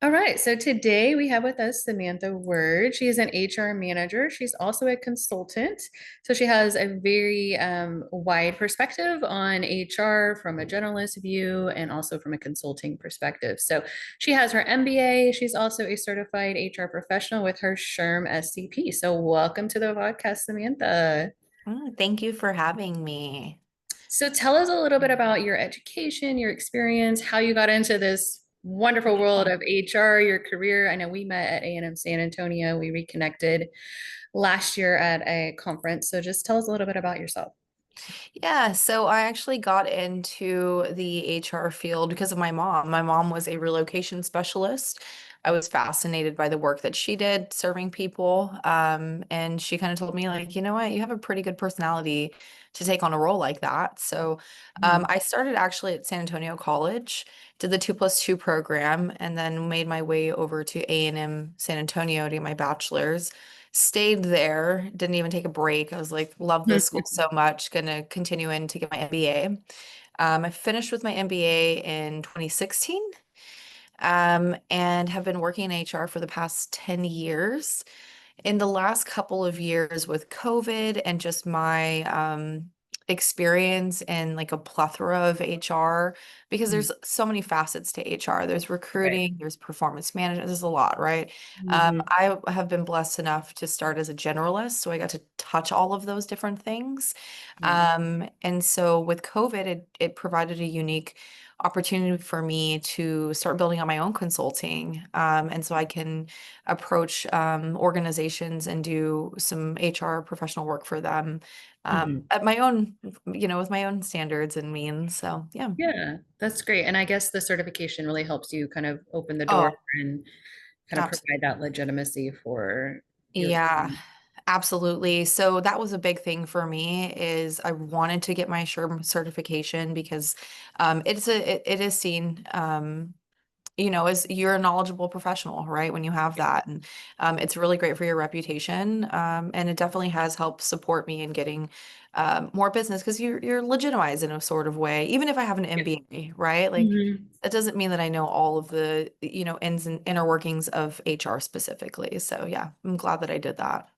All right, so today we have with us Samantha Word. She is an HR manager. She's also a consultant. So she has a very wide perspective on HR from a generalist view and also from a consulting perspective. So she has her MBA. She's also a certified HR professional with her SHRM-SCP. So welcome to the podcast, Samantha. Thank you for having me. So tell us a little bit about your education, your experience, how you got into this wonderful world Yeah. of HR, your career. I know we met at A&M San Antonio. We reconnected last year at a conference. So just tell us a little bit about yourself. Yeah, so I actually got into the HR field because of my mom. My mom was a relocation specialist. I was fascinated by the work that she did serving people. And she kind of told me, like, you know what, you have a pretty good personality to take on a role like that. So Mhm. I started actually at San Antonio College, did the 2+2 program, and then made my way over to A&M San Antonio to get my bachelor's. Stayed there, didn't even take a break. I was like, love this school so much, gonna continue in to get my MBA. I finished with my MBA in 2016, and have been working in HR for the past 10 years. In the last couple of years with COVID and just my experience in like a plethora of HR, because Mhm. there's so many facets to HR. There's Right. recruiting, there's performance management, there's a lot, right? Mhm. I have been blessed enough to start as a generalist, so I got to touch all of those different things. Yeah. And so with COVID, it provided a unique opportunity for me to start building on my own consulting. And so I can approach organizations and do some HR professional work for them Mhm. at my own, with my own standards and means. So yeah. Yeah, that's great. And I guess the certification really helps you kind of open the door Oh, and kind of provide absolutely. that legitimacy for your Yeah, client. absolutely. So that was a big thing for me is I wanted to get my SHRM certification because it is seen as you're a knowledgeable professional, right? When you have that. And it's really great for your reputation. And it definitely has helped support me in getting more business because you're legitimized in a sort of way, even if I have an Yeah. MBA, right? Like Mhm. that doesn't mean that I know all of the, ins and inner workings of HR specifically. So yeah, I'm glad that I did that.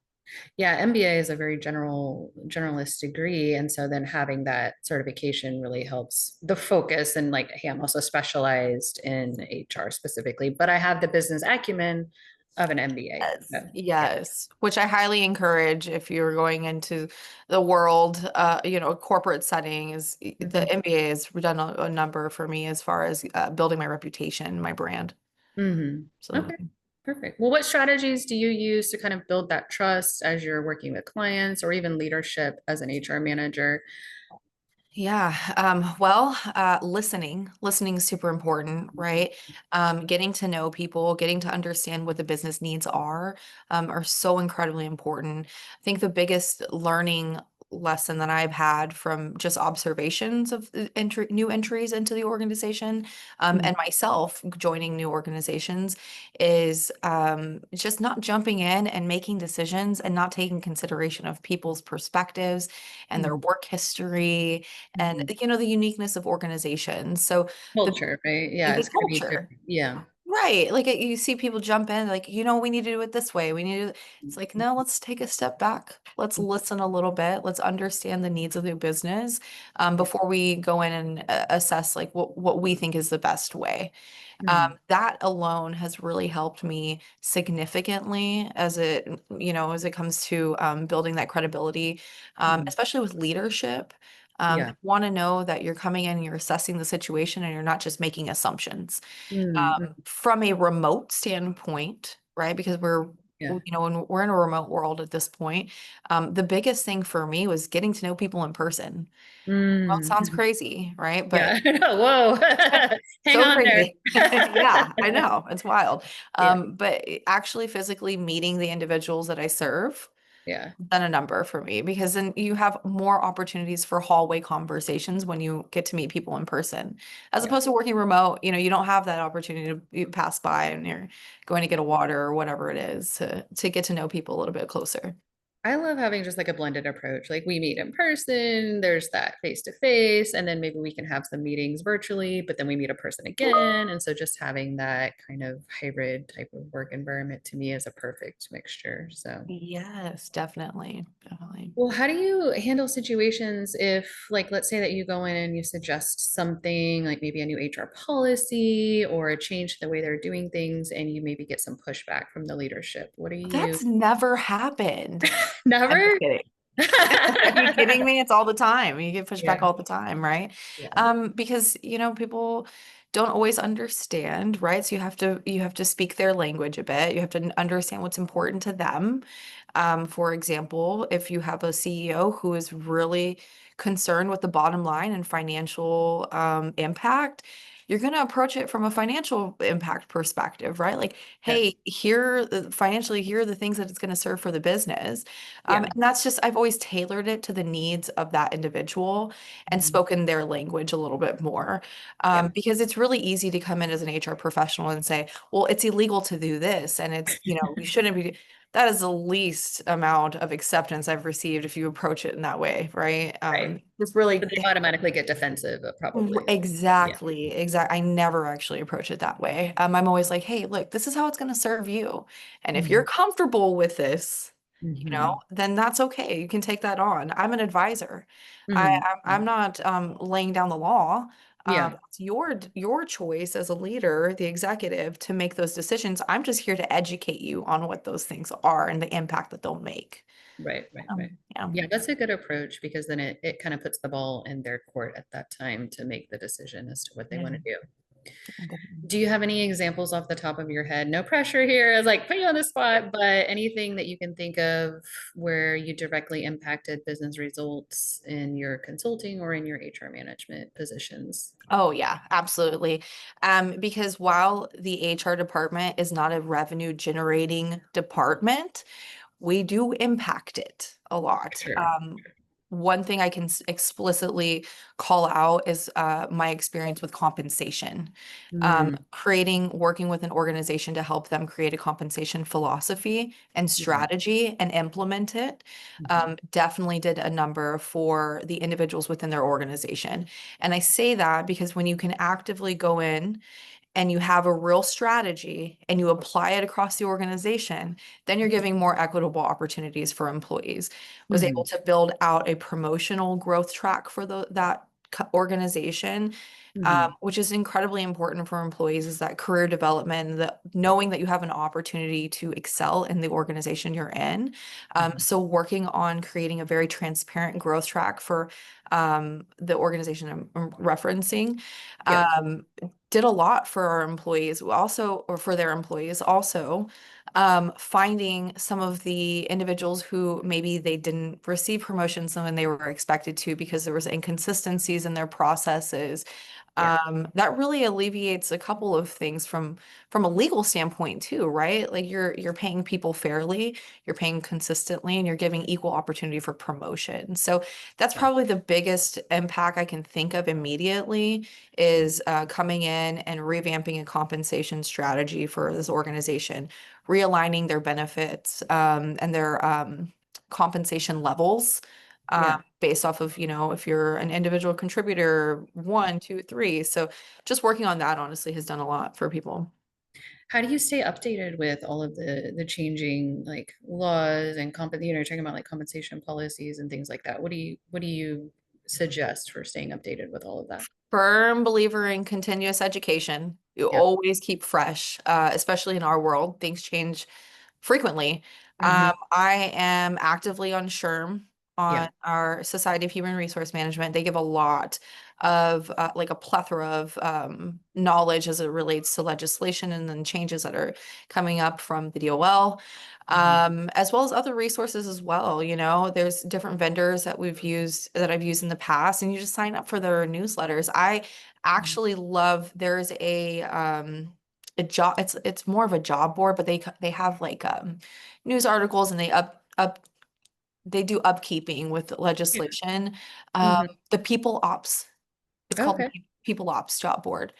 Yeah, MBA is a very generalist degree. And so then having that certification really helps the focus and like, hey, I'm also specialized in HR specifically, but I have the business acumen of an MBA. Yes, So, yeah. yes, which I highly encourage if you're going into the world, corporate setting is the Mhm. MBA has done a number for me as far as building my reputation, my brand. Mhm. Okay, Absolutely. perfect. Well, what strategies do you use to kind of build that trust as you're working with clients or even leadership as an HR manager? Yeah. Listening is super important, right? Getting to know people, getting to understand what the business needs are so incredibly important. I think the biggest learning lesson that I've had from just observations of new entries into the organization, Mhm. and myself joining new organizations is just not jumping in and making decisions and not taking consideration of people's perspectives and their Mhm. work history and Mhm. the uniqueness of organizations. So the Culture, right? Yeah, the it's going to be culture, different. Yeah. right? Like you see people jump in, like we need to do it this way. We need to. It's like no, let's take a step back. Let's listen a little bit. Let's understand the needs of the business Yeah. before we go in and assess like what we think is the best way. Mhm. That alone has really helped me significantly as it comes to building that credibility, Mhm. especially with leadership. Yeah. Want to know that you're coming in, you're assessing the situation, and you're not just making assumptions. Mhm. From a remote standpoint, right? Because Yeah. when we're in a remote world at this point, the biggest thing for me was getting to know people in person. Well, it sounds Mhm. crazy, right? But Yeah. Whoa. Hang so on there. crazy. Yeah, I know. It's wild. Yeah. But actually physically meeting the individuals that I serve Yeah. done a number for me because then you have more opportunities for hallway conversations when you get to meet people in person. As Yeah. opposed to working remote, you don't have that opportunity to you pass by and you're going to get a water or whatever it is to get to know people a little bit closer. I love having just like a blended approach. Like we meet in person, there's that face to face, and then maybe we can have some meetings virtually, but then we meet a person again. And so just having that kind of hybrid type of work environment to me is a perfect mixture. So, Yes, definitely, definitely. well, how do you handle situations if, like, let's say that you go in and you suggest something like maybe a new HR policy or a change to the way they're doing things, and you maybe get some pushback from the leadership? What do you That's never happened. I'm just never? kidding. Are you kidding me? It's all the time. You get pushback Yeah, all the time, right? yeah, Because people don't always understand, right? So you have to speak their language a bit. You have to understand what's important to them. For example, if you have a CEO who is really concerned with the bottom line and financial impact, you're going to approach it from a financial impact perspective, right? Like, yeah, hey, financially, here are the things that it's going to serve for the business. yeah. And that's just, I've always tailored it to the needs of that individual and Mhm. spoken their language a little bit more. Yeah. Because it's really easy to come in as an HR professional and say, well, it's illegal to do this. And you shouldn't be. That is the least amount of acceptance I've received if you approach it in that way, right? Right. Just So really they automatically get defensive, probably. Exactly, Yeah. I never actually approach it that way. I'm always like, hey, look, this is how it's going to serve you. And if you're Mhm. comfortable with this, Mhm. then that's okay. You can take that on. I'm an advisor. Mhm. I'm not laying down the law. Yeah. It's your choice as a leader, the executive, to make those decisions. I'm just here to educate you on what those things are and the impact that they'll make. Right, right, right. Yeah. Yeah, that's a good approach because then it kind of puts the ball in their court at that time to make the decision as to what they Yeah. want to do. Definitely. Do you have any examples off the top of your head? No pressure here. I was like, put you on the spot, but anything that you can think of where you directly impacted business results in your consulting or in your HR management positions? Oh yeah, absolutely. Because while the HR department is not a revenue generating department, we do impact it a lot. Sure. One thing I can explicitly call out is my experience with compensation. Mm, Working with an organization to help them create a compensation philosophy and yeah. strategy and implement it. Mhm. Definitely did a number for the individuals within their organization. And I say that because when you can actively go in and you have a real strategy and you apply it across the organization, then you're giving more equitable opportunities for employees. Was able Mhm. to build out a promotional growth track for that organization, Mhm. which is incredibly important for employees, is that career development, that knowing that you have an opportunity to excel in the organization you're in. Mhm. So working on creating a very transparent growth track for the organization I'm referencing. Yep. Um, did a lot for our employees also, or for their employees also, finding some of the individuals who maybe they didn't receive promotions when they were expected to because there was inconsistencies in their processes. Yeah. That really alleviates a couple of things from a legal standpoint too, right? Like you're paying people fairly, you're paying consistently, and you're giving equal opportunity for promotion. So that's Yeah. probably the biggest impact I can think of immediately is coming in and revamping a compensation strategy for this organization, realigning their benefits and their compensation levels Yeah. based off of, if you're an individual contributor, one, two, three. So just working on that honestly has done a lot for people. How do you stay updated with all of the changing like laws and talking about like compensation policies and things like that? What do you suggest for staying updated with all of that? Firm believer in continuous education. You Yep. always keep fresh, especially in our world. Things change frequently. Hmm. I am actively on SHRM, Yeah. on our Society of Human Resource Management. They give a lot of, like a plethora of knowledge as it relates to legislation and then changes that are coming up from the DOL, Hmm. as well as other resources as well. There's different vendors that I've used in the past, and you just sign up for their newsletters. I actually love, there's a job, it's more of a job board, but they have like news articles, and they do upkeeping with Yeah. legislation. Hmm. The People Ops, it's called the Okay. People Ops job board.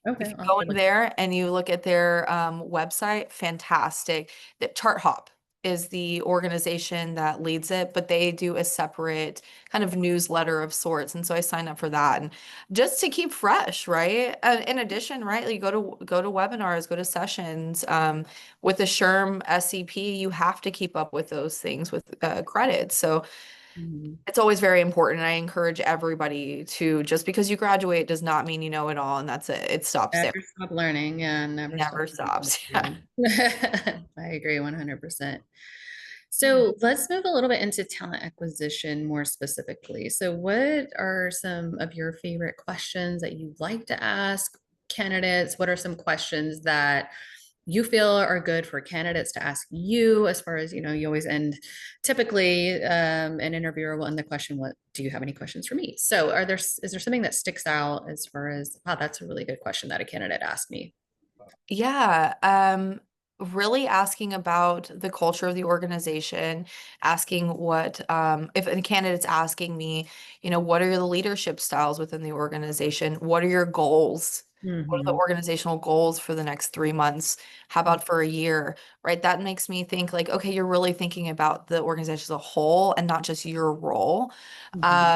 Okay. If you I'll have go to in look. there and you look at their website, fantastic. That Chart Hop. is the organization that leads it, but they do a separate kind of newsletter of sorts. And so I signed up for that, and just to keep fresh, right? In addition, right, like go to webinars, go to sessions. With the SHRM SCP, you have to keep up with those things with credits. So Mhm. it's always very important. I encourage everybody to, just because you graduate does not mean you know it all, and that's it. It stops there. Never stop learning. Yeah, never stop Never learning. stops. Yeah. Yeah. I agree 100%. Yeah. So let's move a little bit into talent acquisition more specifically. So, what are some of your favorite questions that you like to ask candidates? What are some questions that you feel are good for candidates to ask you, as far as, you always end typically an interviewer will end the question, what do you have any questions for me? So is there something that sticks out as far as, wow, that's a really good question that a candidate asked me? Yeah, really asking about the culture of the organization, asking what, if a candidate's asking me, what are the leadership styles within the organization? What are your goals? What are the Hmm. organizational goals for the next 3 months? How about for a year? Right? That makes me think like, okay, you're really thinking about the organization as a whole and not just your role. Hmm.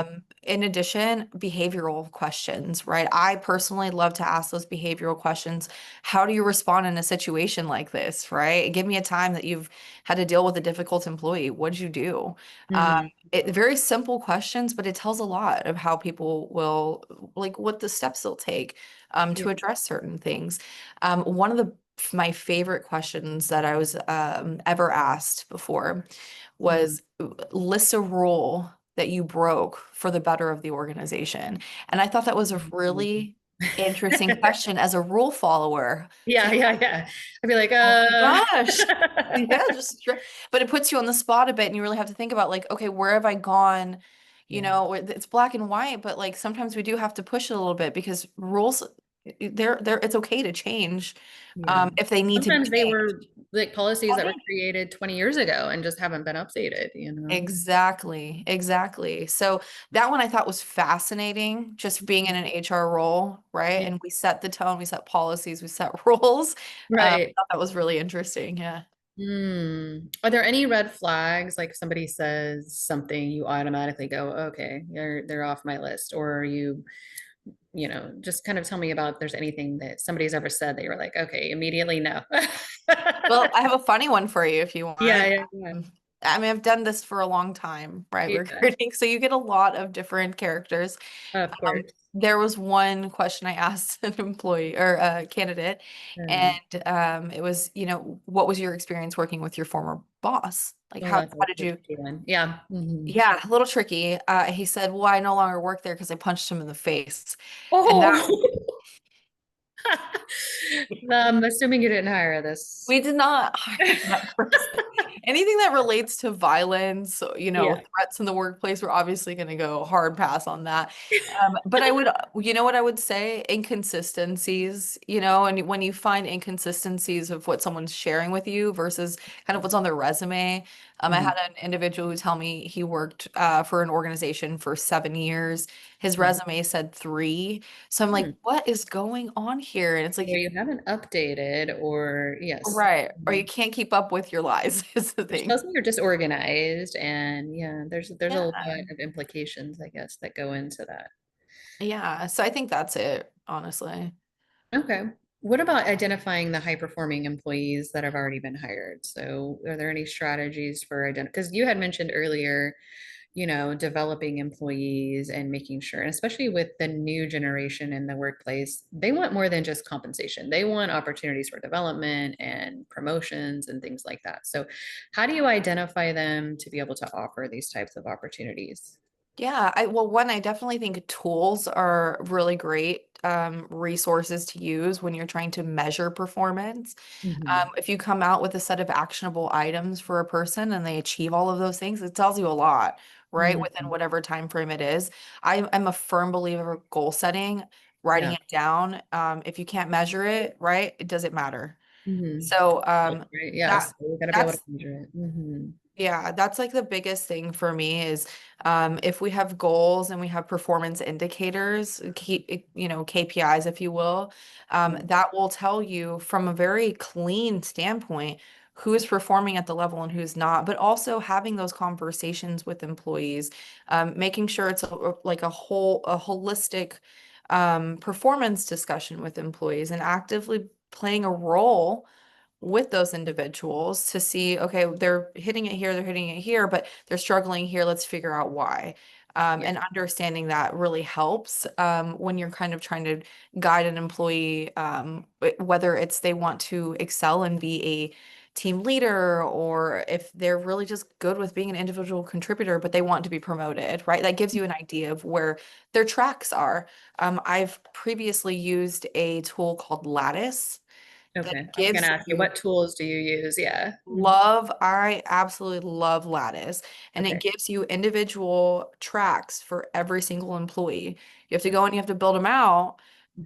In addition, behavioral questions, right? I personally love to ask those behavioral questions. How do you respond in a situation like this, right? Give me a time that you've had to deal with a difficult employee. What did you do? Um, Hmm. very simple questions, but it tells a lot of how people will, like, what the steps they'll take Yeah. to address certain things. One of my favorite questions that I was ever asked before Mhm. was list a rule that you broke for the better of the organization. And I thought that was a really interesting question as a rule follower to Yeah, have. yeah, yeah. I'd be like, Oh my gosh. Yeah, but it puts you on the spot a bit, and you really have to think about like, okay, where have I gone? Yeah, It's black and white, but like sometimes we do have to push it a little bit because rules, they're it's okay to change yeah. if they need to be Sometimes they changed. were like policies Oh, that were yeah. created 20 years ago and just haven't been updated. Exactly, exactly. So that one I thought was fascinating, just being in an HR role, right? Yeah. And we set the tone, we set policies, we set rules. I Right. thought that was really interesting. Yeah. Are there any red flags? Like if somebody says something, you automatically go, okay, they're off my list. Or just kind of tell me about if there's anything that somebody's ever said that you're like, okay, immediately no. Well, I have a funny one for you if you Yeah, want. yeah, yeah. I mean, I've done this for a long time, right? Yeah, Recruiting. So you get a lot of different characters. of course. There was one question I asked an employee or a candidate, Um, and it was, what was your experience working with your former boss? Like, well, how that's how also did a you? tricky one. Yeah. Mhm. Yeah, a little tricky. He said, "Well, I no longer work there because I punched him in the face," and that Oh, I'm assuming you didn't hire this. we did not hire that person. Anything that relates to violence, Yeah. threats in the workplace, we're obviously going to go hard pass on that. But you know what I would say? Inconsistencies, and when you find inconsistencies of what someone's sharing with you versus kind of what's on their resume. I Mhm. had an individual who tell me he worked for an organization for 7 years. His Mhm. resume said 3. So I'm like, Hmm. what is going on here? And it's Either like, you haven't updated or yes. right. Or you Mhm. can't keep up with your lies is the Which thing. tells me you're disorganized, and yeah, there's a lot Yeah. of implications, I guess, that go into that. Yeah. So I think that's it, honestly. Okay. What about identifying the high performing employees that have already been hired? So are there any strategies for because you had mentioned earlier, developing employees and making sure, and especially with the new generation in the workplace, they want more than just compensation. They want opportunities for development and promotions and things like that. So how do you identify them to be able to offer these types of opportunities? Yeah, one, I definitely think tools are really great resources to use when you're trying to measure performance. Mhm. If you come out with a set of actionable items for a person and they achieve all of those things, it tells you a lot, right? Within Mhm. whatever time frame it is. I'm a firm believer of goal setting, writing Yeah. it down. If you can't measure it, right, it doesn't matter. Mhm. So Right. Yes. that We got to be able to that's measure it. Mhm. yeah, that's like the biggest thing for me is if we have goals and we have performance indicators, KPIs, if you will, Yeah. that will tell you from a very clean standpoint, who is performing at the level and who's not, but also having those conversations with employees, making sure it's like a holistic performance discussion with employees and actively playing a role with those individuals to see, okay, they're hitting it here, they're hitting it here, but they're struggling here. Let's figure out why. Yeah. And understanding that really helps when you're kind of trying to guide an employee, whether it's they want to excel and be a team leader, or if they're really just good with being an individual contributor, but they want to be promoted, right? That gives you an idea of where their tracks are. I've previously used a tool called Lattice that Okay. I was gonna gives ask you, you what tools do you use? Yeah. Mhm. I absolutely love Lattice, and it Okay. gives you individual tracks for every single employee. You have to go and you have to build them out,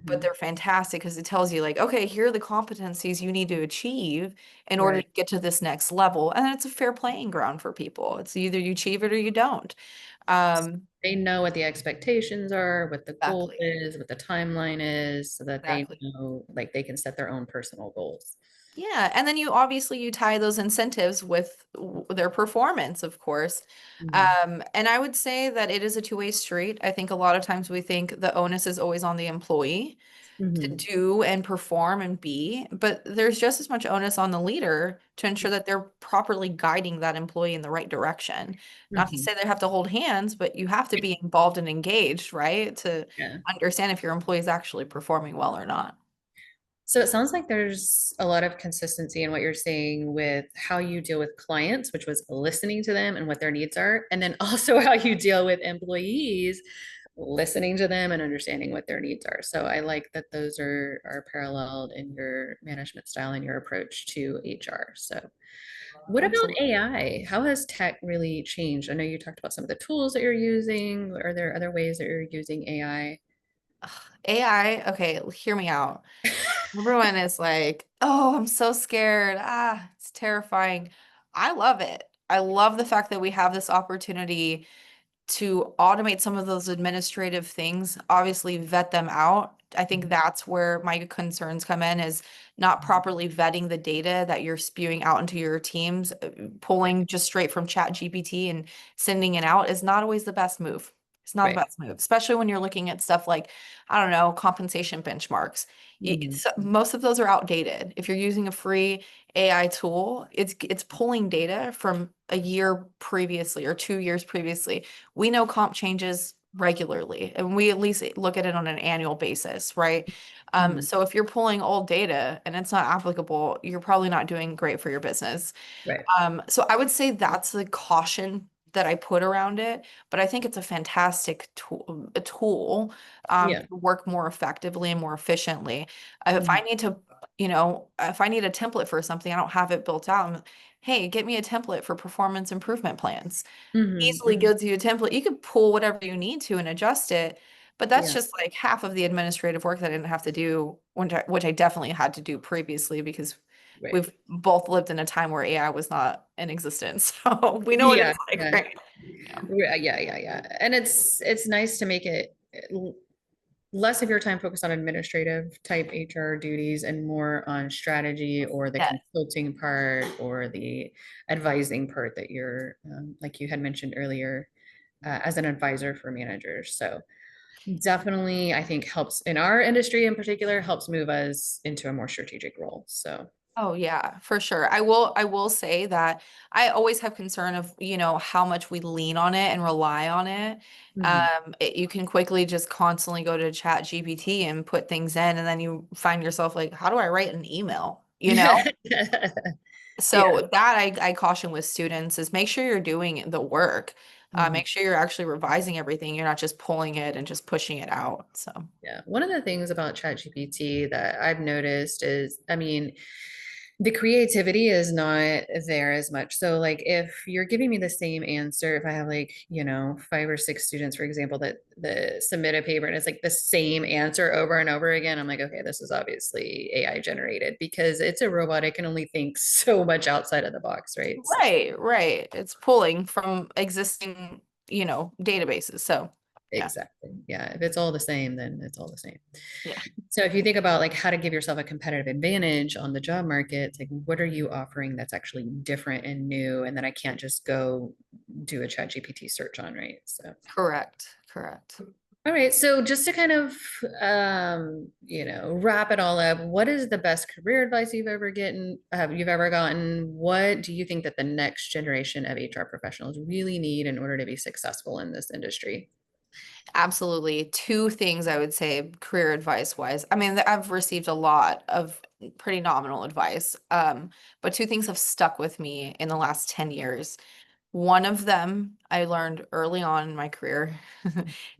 but Mhm. they're fantastic because it tells you like, okay, here are the competencies you need to achieve in order Right. to get to this next level. And then it's a fair playing ground for people. It's either you achieve it or you don't. Um, They know what the expectations are, what the goal exactly. is, what the timeline is, so that they Exactly. know, like they can set their own personal goals. Yeah, and then you obviously you tie those incentives with their performance, of course. Mhm. And I would say that it is a two-way street. I think a lot of times we think the onus is always on the employee to Mhm. do and perform and be, but there's just as much onus on the leader to ensure that they're properly guiding that employee in the right direction. Not to Mhm. say they have to hold hands, but you have to be involved and engaged, right? To Yeah. understand if your employee is actually performing well or not. So it sounds like there's a lot of consistency in what you're saying with how you deal with clients, which was listening to them and what their needs are, and then also how you deal with employees, listening to them and understanding what their needs are. So I like that those are paralleled in your management style and your approach to HR. So what about Absolutely. AI? How has tech really changed? I know you talked about some of the tools that you're using. Are there other ways that you're using AI? Ugh, AI, okay, hear me out. Everyone is like, oh, I'm so scared. Ah, it's terrifying. I love it. I love the fact that we have this opportunity to automate some of those administrative things, obviously vet them out. I think that's where my concerns come in is not properly vetting the data that you're spewing out into your teams. Pulling just straight from Chat GPT and sending it out is not always the best move. It's not the Right. best move, especially when you're looking at stuff like, I don't know, compensation benchmarks. Mhm. Most of those are outdated. If you're using a free AI tool, it's pulling data from a year previously or 2 years previously. We know comp changes regularly, and we at least look at it on an annual basis, right? Mhm. So if you're pulling old data and it's not applicable, you're probably not doing great for your business. Right. So I would say that's the caution that I put around it, but I think it's a fantastic tool Yeah. to work more effectively and more efficiently. If I Mhm. need to, if I need a template for something, I don't have it built out. Hey, get me a template for performance improvement plans. Mhm. Easily Mhm. gives you a template. You can pull whatever you need to and adjust it, but that's Yeah. just like half of the administrative work that I didn't have to do, which I definitely had to do previously because Right. we've both lived in a time where AI was not in existence. So we know what Yeah. it's like, Yeah. right? Yeah. Yeah. And it's nice to make it less of your time focused on administrative type HR duties and more on strategy or the Yeah. consulting part or the advising part that you're, like you had mentioned earlier, as an advisor for managers. So definitely, I think helps in our industry in particular, helps move us into a more strategic role. So, Oh yeah, for sure. I will say that I always have concern of, how much we lean on it and rely on it. mhm. You can quickly just constantly go to Chat GPT and put things in, and then you find yourself like, how do I write an email? Yeah. So that I caution with students is make sure you're doing the work. Mhm. Make sure you're actually revising everything. You're not just pulling it and just pushing it out. So Yeah. One of the things about ChatGPT that I've noticed is, I mean, the creativity is not there as much. So, like, if you're giving me the same answer, if I have like, 5 or 6 students, for example, that submit a paper and it's like the same answer over and over again, I'm like, okay, this is obviously AI generated because it's a robot. It can only think so much outside of the box, right? So, right, right. It's pulling from existing, databases. So. Yeah. Exactly. Yeah. If it's all the same, then it's all the same. Yeah. So if you think about like how to give yourself a competitive advantage on the job market, it's like what are you offering that's actually different and new and that I can't just go do a chat GPT search on, right? So Correct. Correct. all right, so just to kind of wrap it all up, what is the best career advice you've ever gotten? What do you think that the next generation of HR professionals really need in order to be successful in this industry? Absolutely. Two things I would say career advice wise. I mean, I've received a lot of pretty nominal advice. But two things have stuck with me in the last 10 years. One of them I learned early on in my career,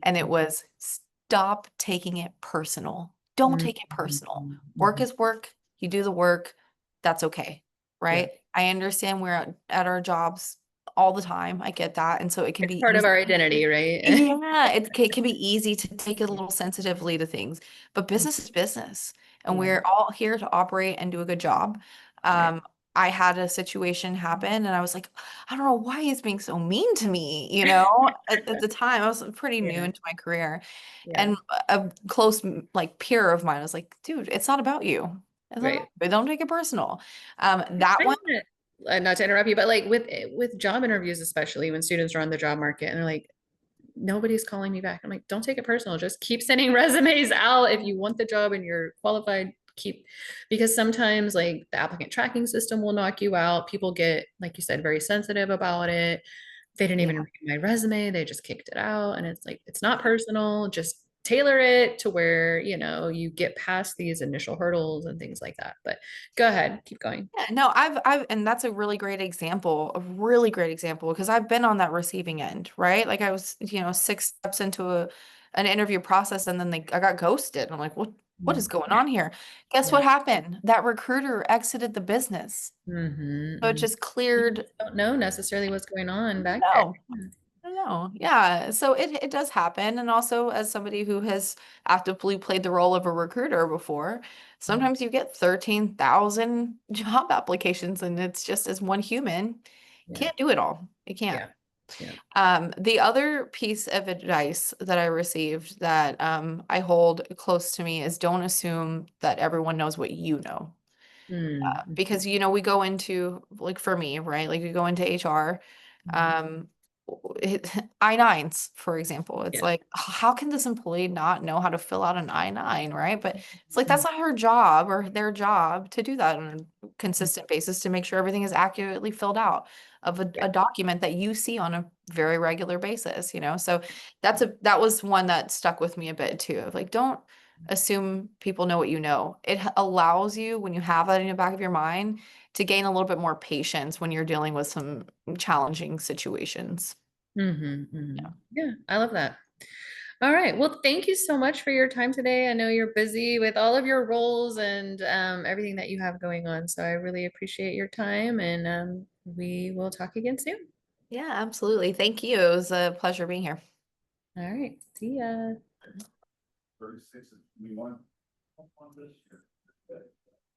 and it was stop taking it personal. Don't Mhm, take it personal. mhm, Work mhm. is work. You do the work. That's okay. Yeah, Right? I understand we're at our jobs all the time. I get that. And so it can it's be part of easy. our identity, right? Yeah, it can be easy to take it a little sensitively to things, but business is business, and Yeah, we're all here to operate and do a good job. right. Um, I had a situation happen, and I was like, I don't know why he's being so mean to me, you know? At the time, I was pretty new Yeah, into my career, yeah, and a close like peer of mine was like, dude, it's not about you. It's not about right. you. Don't take it personal. I That find one, that, not to interrupt you, but like with job interviews, especially when students are on the job market and they're like, nobody's calling me back. I'm like, don't take it personal. Just keep sending resumes out. If you want the job and you're qualified, keep, because sometimes like the applicant tracking system will knock you out. People get, like you said, very sensitive about it. They didn't even yeah. read my resume. They just kicked it out. And it's like, it's not personal. Just tailor it to where, you get past these initial hurdles and things like that. But go ahead, keep going. Yeah, no, and that's a really great example, because I've been on that receiving end, right? Like I was, 6 steps into an interview process, and then I got ghosted. I'm like, what is going on here? Guess Yeah. what happened? That recruiter exited the business. So it Mm-hmm. just You cleared. just don't know necessarily what's going on back there. No. No, yeah. So it does happen. And also, as somebody who has actively played the role of a recruiter before, Mhm. sometimes you get 13,000 job applications, and it's just as one human, Yeah, can't do it all. You can't. yeah, yeah. The other piece of advice that I received that I hold close to me is don't assume that everyone knows what you know. Mm-hmm. Because we go into, like, for me, right, like we go into HR, um I-9s, for example. It's Yeah. like, how can this employee not know how to fill out an I-9, right? But it's like Mhm. that's not her job or their job to do that on a consistent basis, to make sure everything is accurately filled out of a, Yeah. a document that you see on a very regular basis. So that was one that stuck with me a bit too, of like, don't assume people know what you know. It allows you, when you have that in the back of your mind, to gain a little bit more patience when you're dealing with some challenging situations. Mm-hmm. Mm-hmm. Yeah. Yeah, I love that. All right. Well, thank you so much for your time today. I know you're busy with all of your roles and everything that you have going on. So I really appreciate your time and we will talk again soon. Yeah, absolutely. Thank you. It was a pleasure being here. All right. See ya. 36 is we want.